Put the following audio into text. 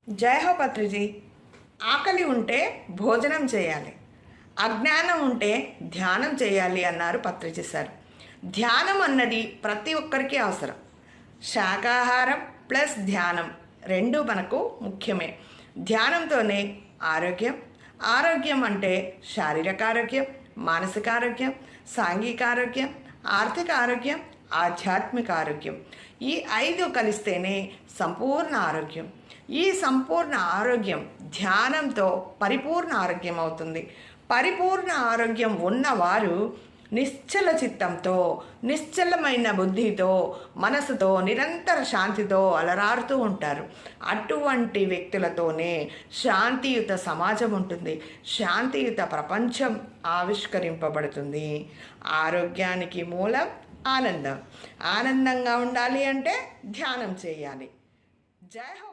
జై హో పత్రిజీ. ఆకలి ఉంటే భోజనం చేయాలి, అజ్ఞానం ఉంటే ధ్యానం చేయాలి అన్నారు పత్రిజీ సార్. ధ్యానం అన్నది ప్రతి ఒక్కరికి అవసరం. శాకాహారం ప్లస్ ధ్యానం రెండు మనకు ముఖ్యమే. ధ్యానంతోనే ఆరోగ్యం, ఆరోగ్యం అంటే శారీరక ఆరోగ్యం, మానసిక ఆరోగ్యం, సాంఘిక ఆరోగ్యం, ఆర్థిక ఆరోగ్యం, ఆధ్యాత్మిక ఆరోగ్యం. ఈ ఐదు కలిస్తేనే సంపూర్ణ ఆరోగ్యం. ఈ సంపూర్ణ ఆరోగ్యం ధ్యానంతో పరిపూర్ణ ఆరోగ్యం అవుతుంది. పరిపూర్ణ ఆరోగ్యం ఉన్నవారు నిశ్చల చిత్తంతో, నిశ్చలమైన బుద్ధితో, మనసుతో, నిరంతర శాంతితో అలరారుతూ ఉంటారు. అటువంటి వ్యక్తులతోనే శాంతియుత సమాజం ఉంటుంది, శాంతియుత ప్రపంచం ఆవిష్కరింపబడుతుంది. ఆరోగ్యానికి మూలం ఆనందం. ఆనందంగా ఉండాలి అంటే ధ్యానం చేయాలి. జై హో.